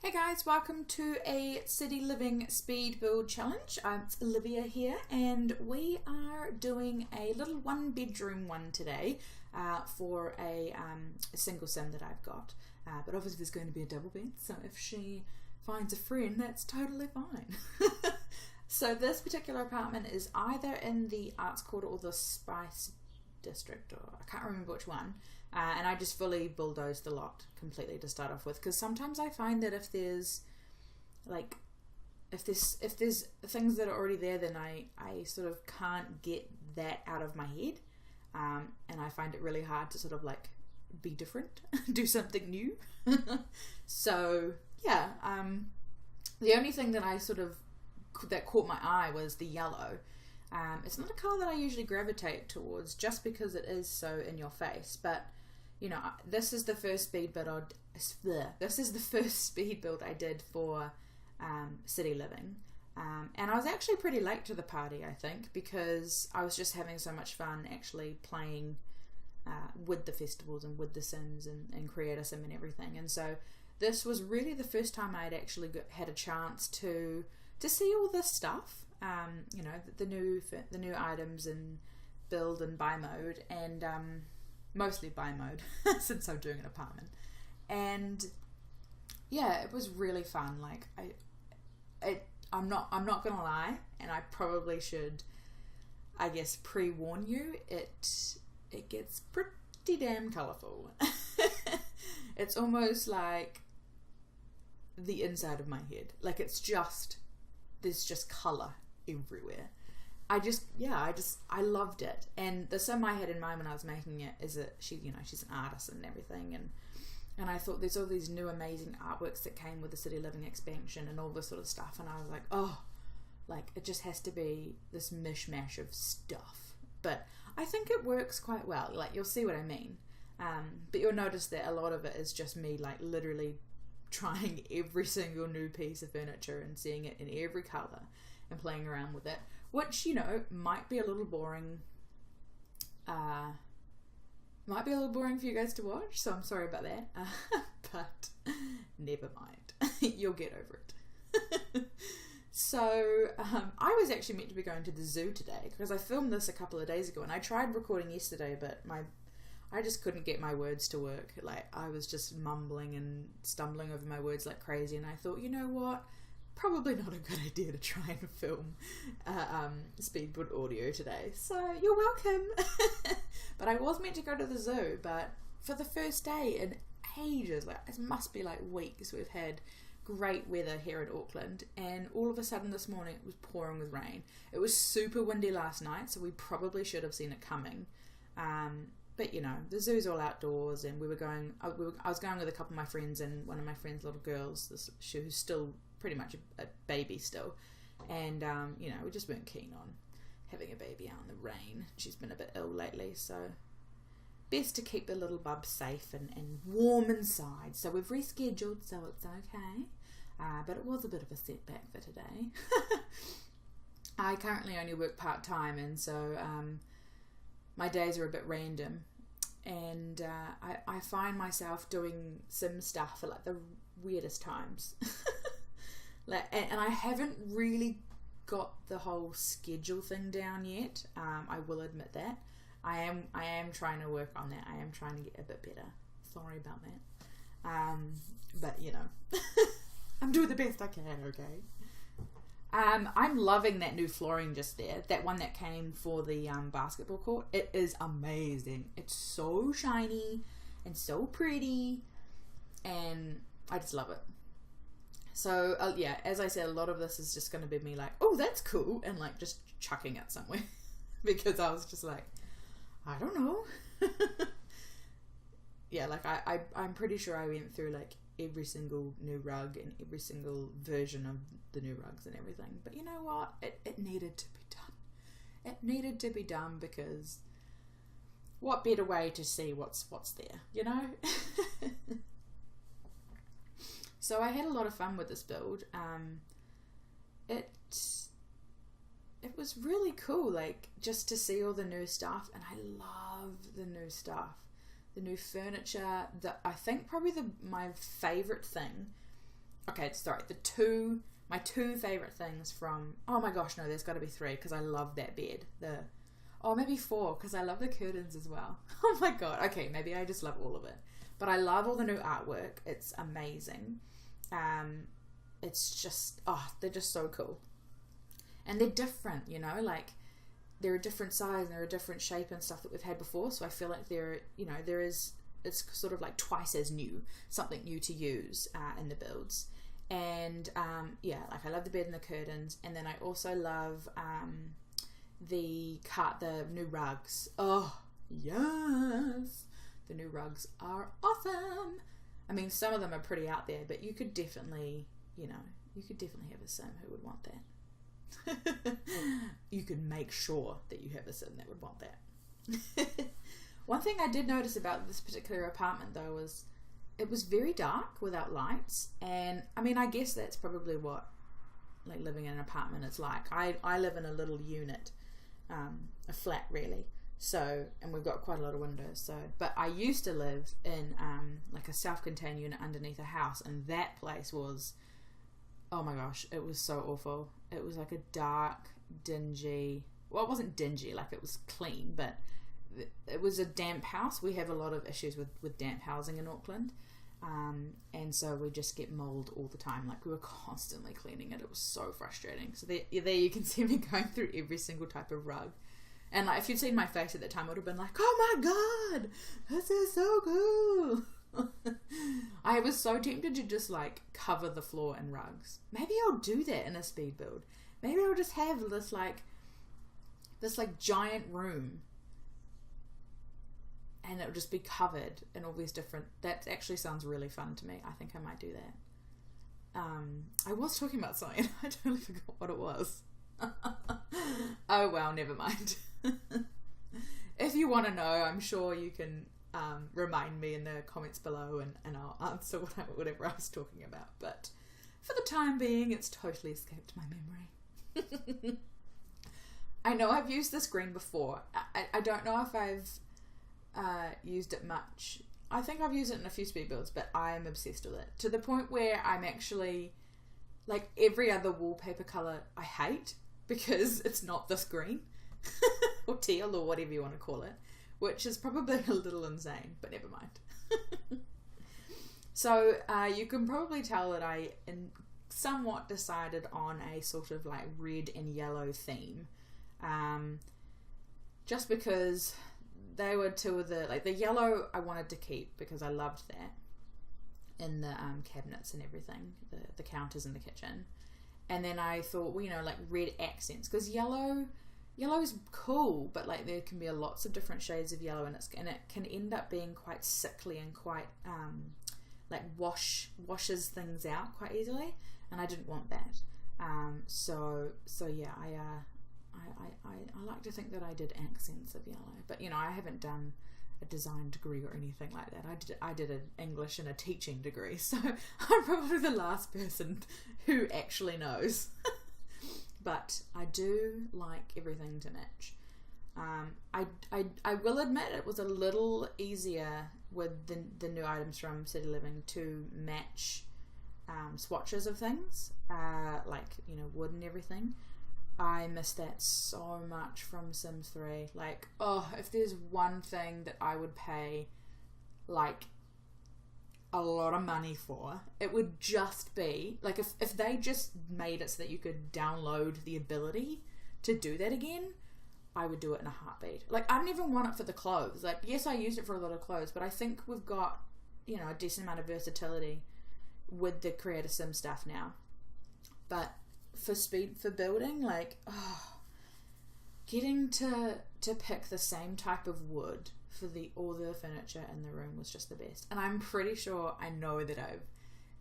Hey guys, welcome to a city living speed build challenge. It's Olivia here, and we are doing a little one bedroom one today for a single sim that I've got. But obviously there's going to be a double bed, so if she finds a friend, that's totally fine. So this particular apartment is either in the Arts Quarter or the Spice District, or I can't remember which one. And I just fully bulldozed the lot completely to start off with, because sometimes I find that if there's things that are already there, then I sort of can't get that out of my head, and I find it really hard to sort of like be different, do something new. So yeah, the only thing that that caught my eye was the yellow. It's not a colour that I usually gravitate towards, just because it is so in your face, but you know, this is the first speed build I did for city living, and I was actually pretty late to the party, I think, because I was just having so much fun actually playing with the festivals and with the Sims and Creator Sim and everything. And so this was really the first time I'd actually had a chance to see all this stuff, you know, the new items and build and buy mode, and mostly buy mode since I'm doing an apartment. And yeah, it was really fun. Like I'm not gonna lie, and I probably should, I guess, pre-warn you, it gets pretty damn colourful. It's almost like the inside of my head. Like there's just colour everywhere. I loved it. And the sim I had in mind when I was making it is that she's an artist and everything, and I thought there's all these new amazing artworks that came with the City Living expansion and all this sort of stuff, and I was like, oh, like it just has to be this mishmash of stuff. But I think it works quite well. Like, you'll see what I mean. But you'll notice that a lot of it is just me like literally trying every single new piece of furniture and seeing it in every colour and playing around with it, which, you know, might be a little boring for you guys to watch, so I'm sorry about that. But never mind. You'll get over it. So I was actually meant to be going to the zoo today, because I filmed this a couple of days ago, and I tried recording yesterday, but I just couldn't get my words to work. Like, I was just mumbling and stumbling over my words like crazy, and I thought, you know what? Probably not a good idea to try and film speed build audio today. So you're welcome. But I was meant to go to the zoo, but for the first day in ages, like it must be like weeks, we've had great weather here in Auckland, and all of a sudden this morning it was pouring with rain. It was super windy last night, so we probably should have seen it coming. But you know, the zoo's all outdoors, and I was going with a couple of my friends and one of my friend's little girls, who's still pretty much a baby still, and you know, we just weren't keen on having a baby out in the rain. She's been a bit ill lately, so best to keep the little bub safe and warm inside. So we've rescheduled, so it's okay. But it was a bit of a setback for today. I currently only work part-time, and so my days are a bit random, and I find myself doing sim stuff at like the weirdest times. And I haven't really got the whole schedule thing down yet. I will admit that. I am trying to work on that. I am trying to get a bit better. Sorry about that. But you know, I'm doing the best I can, okay? I'm loving that new flooring just there. That one that came for the basketball court. It is amazing. It's so shiny and so pretty, and I just love it. So yeah, as I said, a lot of this is just going to be me like, oh, that's cool, and like just chucking it somewhere because I was just like, I don't know. Yeah, like I'm pretty sure I went through like every single new rug and every single version of the new rugs and everything. But you know what? It needed to be done. It needed to be done, because what better way to see what's there, you know? So I had a lot of fun with this build. It was really cool, like, just to see all the new stuff, and I love the new stuff. The new furniture. I think probably my favourite thing okay, sorry, my two favourite things from, oh my gosh, no, there's got to be three, because I love that bed. Maybe four, because I love the curtains as well. Oh my god, okay, maybe I just love all of it. But I love all the new artwork. It's amazing. It's just, they're just so cool. And they're different, you know, like, they're a different size and they're a different shape and stuff that we've had before. So I feel like it's sort of like twice as new, something new to use in the builds. And like I love the bed and the curtains, and then I also love the new rugs. Oh yes, the new rugs are awesome. I mean, some of them are pretty out there, but you could definitely have a sim who would want that. You could make sure that you have a sim that would want that. One thing I did notice about this particular apartment though was it was very dark without lights, and I mean, I guess that's probably what like living in an apartment is like. I live in a little unit, a flat really, so, and we've got quite a lot of windows, so, but I used to live in like a self-contained unit underneath a house, and that place was, oh my gosh, it was so awful. It was like a dark, dingy, well, it wasn't dingy, like it was clean, but it was a damp house. We have a lot of issues with damp housing in Auckland, and so we just get mold all the time. Like, we were constantly cleaning it. It was so frustrating. So there you can see me going through every single type of rug, and like, if you'd seen my face at that time, it would have been like, oh my god, this is so cool. I was so tempted to just like cover the floor in rugs. Maybe I'll do that in a speed build. Maybe I'll just have this giant room, and it'll just be covered in all these different. That actually sounds really fun to me. I think I might do that. I was talking about something. I totally forgot what it was. Oh well, never mind. If you want to know, I'm sure you can remind me in the comments below, and I'll answer whatever I was talking about. But for the time being, it's totally escaped my memory. I know I've used this green before. I don't know if I've used it much. I think I've used it in a few speed builds, but I'm obsessed with it, to the point where I'm actually, like, every other wallpaper colour I hate because it's not this green or teal or whatever you want to call it, which is probably a little insane, but never mind. So you can probably tell that I somewhat decided on a sort of like red and yellow theme, just because they were two of the, like, the yellow I wanted to keep because I loved that in the cabinets and everything, the counters in the kitchen. And then I thought, well, you know, like red accents, because yellow is cool, but like there can be lots of different shades of yellow, and it can end up being quite sickly and quite like washes things out quite easily, and I didn't want that. So yeah, I like to think that I did accents of yellow, but you know, I haven't done a design degree or anything like that. I did an English and a teaching degree, so I'm probably the last person who actually knows. But I do like everything to match. I will admit it was a little easier with the new items from City Living to match swatches of things, like, you know, wood and everything. I miss that so much from Sims 3. Like, oh, if there's one thing that I would pay like a lot of money for, it would just be like, if they just made it so that you could download the ability to do that again, I would do it in a heartbeat. Like, I don't even want it for the clothes. Like, yes, I used it for a lot of clothes, but I think we've got, you know, a decent amount of versatility with the Create a Sim stuff now. But for building, like, getting to pick the same type of wood for all the furniture in the room was just the best. And I'm pretty sure, I know that I've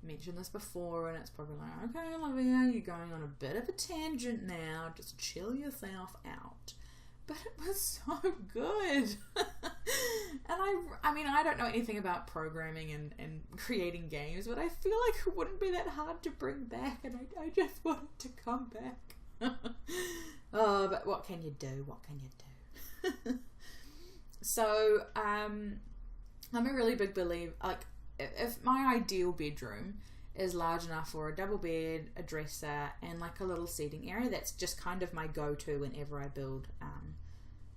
mentioned this before, and it's probably like, okay, Olivia, you're going on a bit of a tangent now, just chill yourself out. But it was so good. And I mean, I don't know anything about programming and creating games, but I feel like it wouldn't be that hard to bring back, and I just want it to come back. Oh, but what can you do? What can you do? So, I'm a really big believer, like, if my ideal bedroom is large enough for a double bed, a dresser, and like a little seating area. That's just kind of my go-to whenever I build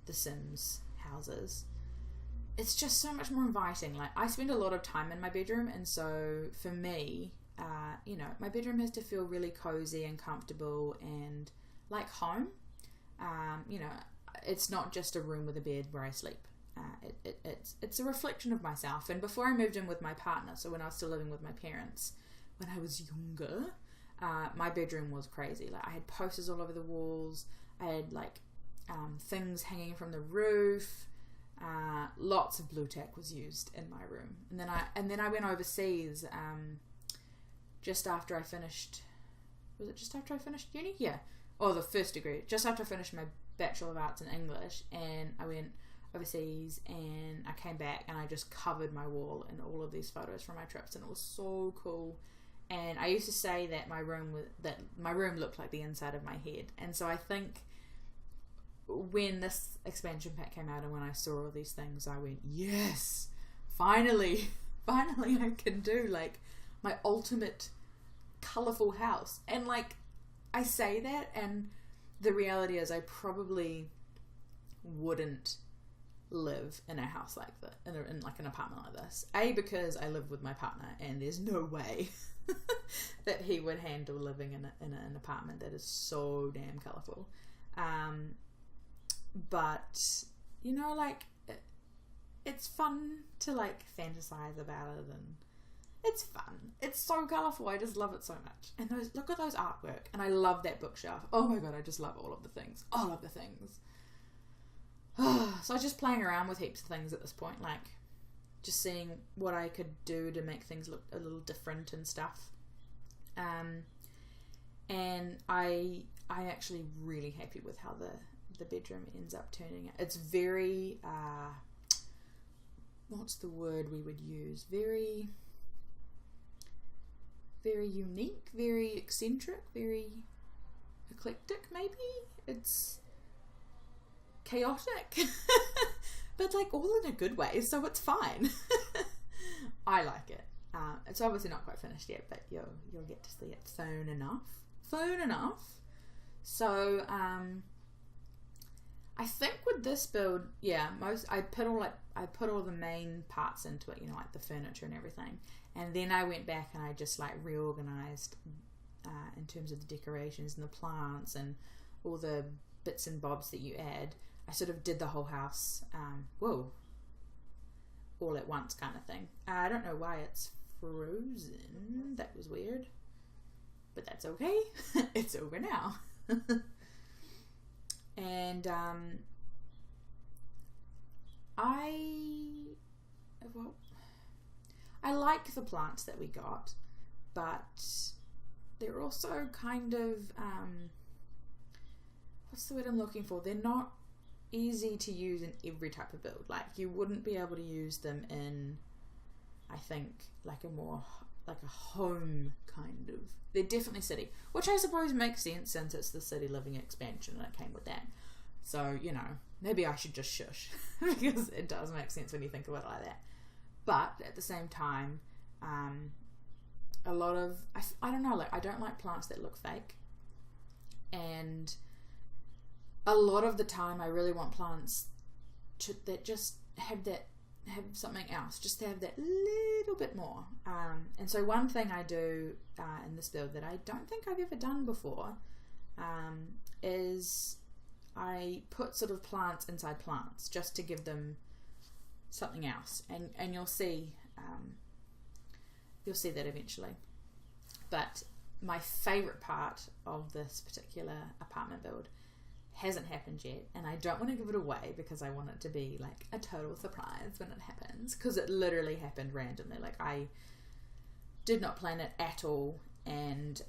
the Sims houses. It's just so much more inviting. Like, I spend a lot of time in my bedroom, and so for me, you know, my bedroom has to feel really cozy and comfortable and like home. You know, it's not just a room with a bed where I sleep. It's a reflection of myself. And before I moved in with my partner, so when I was still living with my parents, when I was younger, my bedroom was crazy. Like, I had posters all over the walls. I had like things hanging from the roof. Lots of blue tack was used in my room. And then I went overseas just after I finished. Was it just after I finished uni? Yeah. Oh, the first degree. Just after I finished my Bachelor of Arts in English, and I went overseas, and I came back, and I just covered my wall in all of these photos from my trips, and it was so cool. And I used to say that my room looked like the inside of my head. And so I think when this expansion pack came out and when I saw all these things, I went, yes, finally I can do like my ultimate colourful house. And like, I say that, and the reality is I probably wouldn't live in a house like that, in like an apartment like this. Because I live with my partner, and there's no way that he would handle living in an apartment that is so damn colourful. But you know, like, it's fun to like fantasize about it, and it's fun. It's so colourful. I just love it so much. And look at those artwork. And I love that bookshelf. Oh my god, I just love all of the things. All of the things. So I was just playing around with heaps of things at this point, like just seeing what I could do to make things look a little different and stuff. And I actually really happy with how the bedroom ends up turning out. It's very what's the word we would use? Very unique, very eccentric, very eclectic maybe. It's chaotic, but like all in a good way, so it's fine. I like it. It's obviously not quite finished yet, but you'll get to see it soon enough. So I think with this build, yeah, I put all the main parts into it, you know, like the furniture and everything, and then I went back and I just like reorganized in terms of the decorations and the plants and all the bits and bobs that you add. I sort of did the whole house, all at once kind of thing. I don't know why it's frozen. That was weird, but that's okay. It's over now. And I like the plants that we got, but they're also kind of what's the word I'm looking for? They're not easy to use in every type of build. Like, you wouldn't be able to use them in, I think, like a more like a home kind of. They're definitely city, which I suppose makes sense since it's the city living expansion and it came with that. So, you know, maybe I should just shush because it does make sense when you think about it like that. But at the same time, a lot of, I don't know, like, I don't like plants that look fake. And a lot of the time I really want plants that just have something else, just to have that little bit more. And so one thing I do in this build that I don't think I've ever done before is I put sort of plants inside plants just to give them something else, and you'll see that eventually. But my favourite part of this particular apartment build hasn't happened yet, and I don't want to give it away because I want it to be like a total surprise when it happens, because it literally happened randomly. Like, I did not plan it at all, and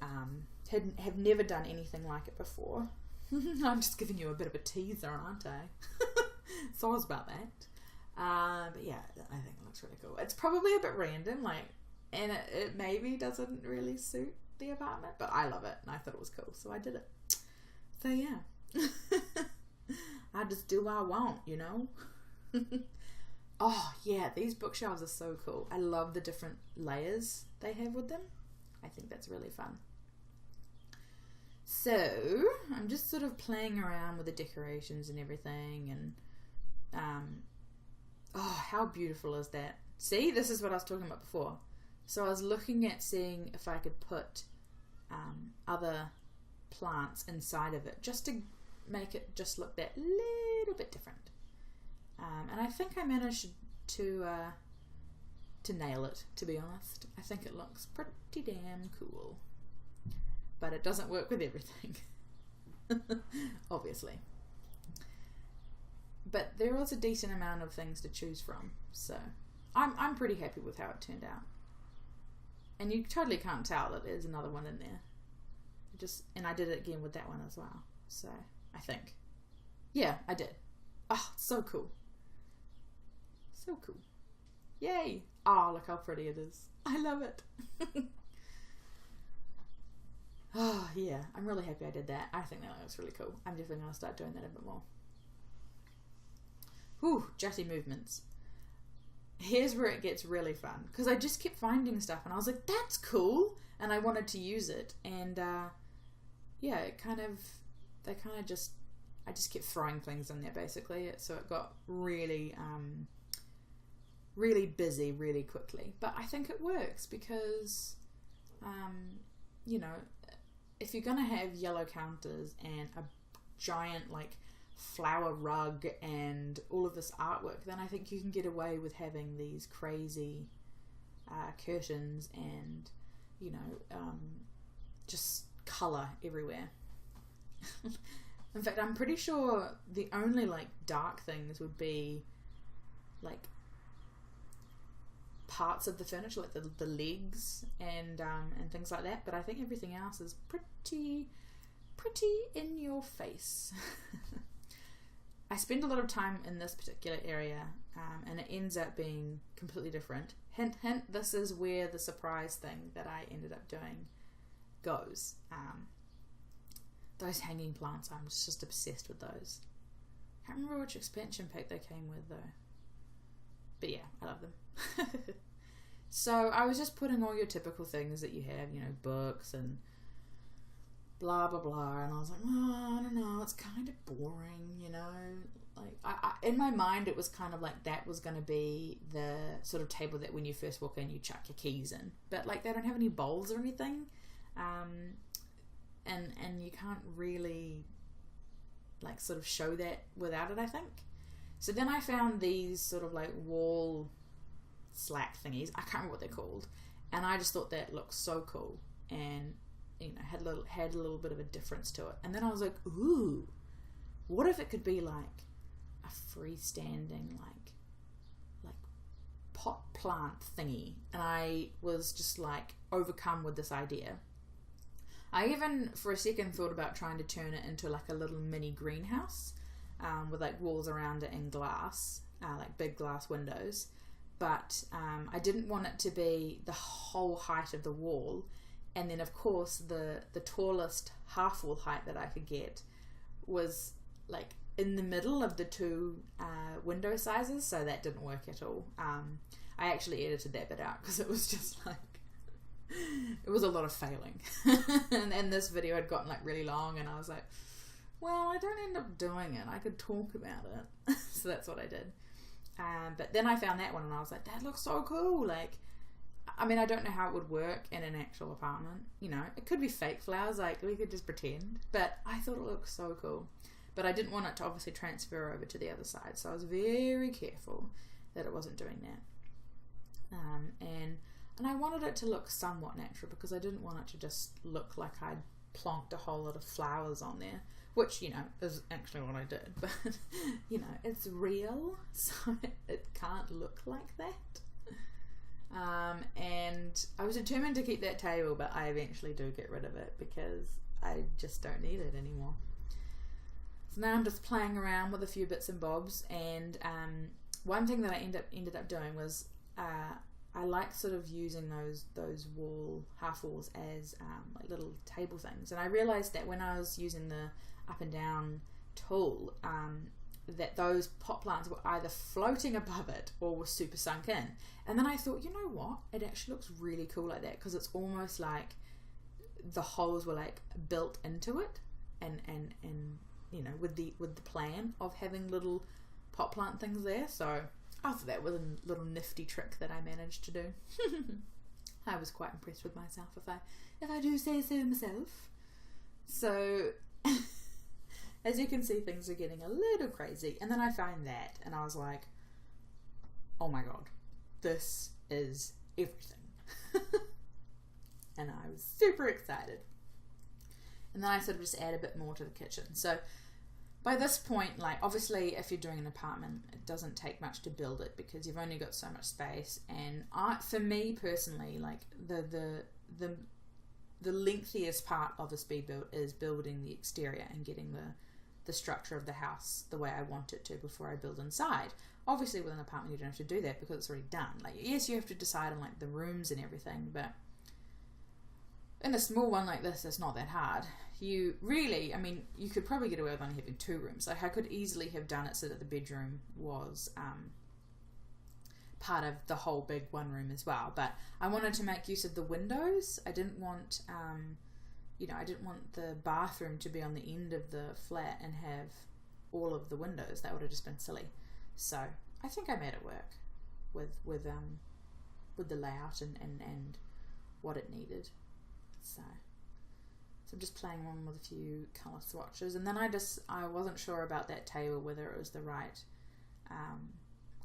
have never done anything like it before. I'm just giving you a bit of a teaser, aren't I? Sorry about that. But yeah, I think it looks really cool. It's probably a bit random, like, and it maybe doesn't really suit the apartment, but I love it and I thought it was cool, so I did it. So yeah. I just do what I want, you know. Oh yeah, these bookshelves are so cool. I love the different layers they have with them. I think that's really fun. So I'm just sort of playing around with the decorations and everything, and oh, how beautiful is that? See, this is what I was talking about before. So I was looking at seeing if I could put other plants inside of it, just to make it just look that little bit different. And I think I managed to nail it, to be honest. I think it looks pretty damn cool. But it doesn't work with everything. Obviously. But there was a decent amount of things to choose from, so I'm pretty happy with how it turned out. And you totally can't tell that there's another one in there. And I did it again with that one as well. So I think, yeah, I did. Oh, so cool. So cool. Yay! Oh, look how pretty it is. I love it. Oh, yeah. I'm really happy I did that. I think that looks really cool. I'm definitely going to start doing that a bit more. Whew, jutty movements. Here's where it gets really fun. Because I just kept finding stuff and I was like, that's cool! And I wanted to use it. And, yeah, I just kept throwing things in there, basically. So it got really, really busy really quickly. But I think it works because, you know, if you're going to have yellow counters and a giant, like, flower rug and all of this artwork, then I think you can get away with having these crazy curtains and, you know, just colour everywhere. In fact, I'm pretty sure the only, like, dark things would be, like, parts of the furniture, like the legs and things like that. But I think everything else is pretty in your face. I spend a lot of time in this particular area, and it ends up being completely different. Hint, hint, this is where the surprise thing that I ended up doing goes. Those hanging plants, I'm just obsessed with those. I can't remember which expansion pack they came with though. But yeah, I love them. So I was just putting all your typical things that you have, you know, books and blah blah blah, and I was like, oh, I don't know, it's kind of boring, you know. Like I in my mind it was kind of like that was going to be the sort of table that when you first walk in you chuck your keys in, but like they don't have any bowls or anything, and you can't really like sort of show that without it, I think. So then I found these sort of like wall slack thingies, I can't remember what they're called, and I just thought that looked so cool, and you know, had a little bit of a difference to it. And then I was like, ooh, what if it could be like a freestanding like pot plant thingy? And I was just like overcome with this idea. I even for a second thought about trying to turn it into like a little mini greenhouse, with like walls around it and glass, like big glass windows. But I didn't want it to be the whole height of the wall. And then, of course, the tallest half wall height that I could get was like in the middle of the two window sizes, so that didn't work at all. I actually edited that bit out because it was just like, it was a lot of failing. and this video had gotten like really long, and I was like, well, I don't end up doing it. I could talk about it. So that's what I did. But then I found that one, and I was like, that looks so cool. Like, I mean, I don't know how it would work in an actual apartment. You know, it could be fake flowers, like we could just pretend. But I thought it looked so cool. But I didn't want it to obviously transfer over to the other side, so I was very careful that it wasn't doing that. And I wanted it to look somewhat natural because I didn't want it to just look like I'd plonked a whole lot of flowers on there, which, you know, is actually what I did. But, you know, it's real, so it can't look like that. And I was determined to keep that table, but I eventually do get rid of it because I just don't need it anymore. So now I'm just playing around with a few bits and bobs, and one thing that I ended up doing was I like sort of using those half walls as like little table things, and I realized that when I was using the up and down tool, that those pot plants were either floating above it or were super sunk in. And then I thought, you know what? It actually looks really cool like that, because it's almost like the holes were like built into it, and you know, with the plan of having little pot plant things there. So I thought that was a little nifty trick that I managed to do. I was quite impressed with myself, if I do say so myself. So as you can see, things are getting a little crazy. And then I found that, and I was like, oh my god, this is everything. And I was super excited. And then I sort of just add a bit more to the kitchen. So by this point, like, obviously if you're doing an apartment, it doesn't take much to build it because you've only got so much space. And for me personally, like, the lengthiest part of a speed build is building the exterior and getting the structure of the house the way I want it to before I build inside. Obviously with an apartment you don't have to do that because it's already done. Like, yes, you have to decide on like the rooms and everything, but in a small one like this, it's not that hard. You really, I mean, you could probably get away with only having 2 rooms. Like, I could easily have done it so that the bedroom was part of the whole big one room as well. But I wanted to make use of the windows. I didn't want, you know, I didn't want the bathroom to be on the end of the flat and have all of the windows. That would have just been silly. So I think I made it work with the layout and what it needed. So I'm just playing around with a few colour swatches, and then I wasn't sure about that table, whether it was the right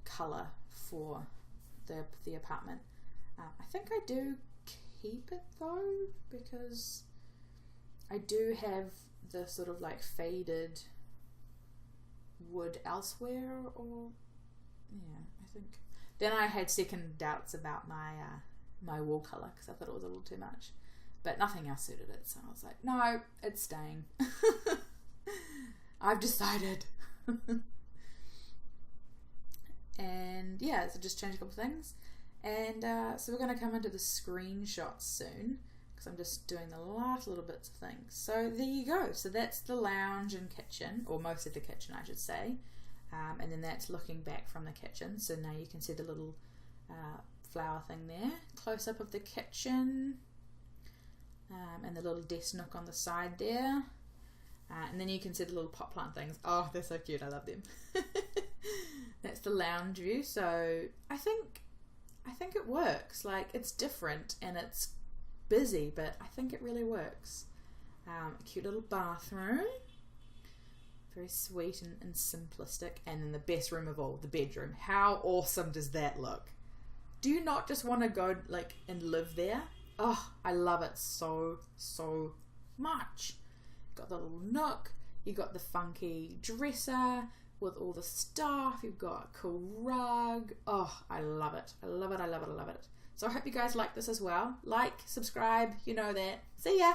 colour for the apartment. I think I do keep it though, because I do have the sort of like faded wood elsewhere, or yeah, I think. Then I had second doubts about my wall colour because I thought it was a little too much. But nothing else suited it, so I was like, no, it's staying. I've decided. And yeah, so just change a couple things. And so we're going to come into the screenshots soon, because I'm just doing the last little bits of things. So there you go. So that's the lounge and kitchen, or most of the kitchen, I should say. And then that's looking back from the kitchen. So now you can see the little flower thing there. Close up of the kitchen. And the little desk nook on the side there. And then you can see the little pot plant things. Oh, they're so cute. I love them. That's the lounge view. So I think it works. Like, it's different and it's busy, but I think it really works. A cute little bathroom. Very sweet and simplistic. And then the best room of all, the bedroom. How awesome does that look? Do you not just want to go like and live there? Oh, I love it so much. Got the little nook, you got the funky dresser with all the stuff, you've got a cool rug. Oh, I love it. I love it, I love it, I love it. So I hope you guys like this as well. Like, subscribe, you know that. See ya!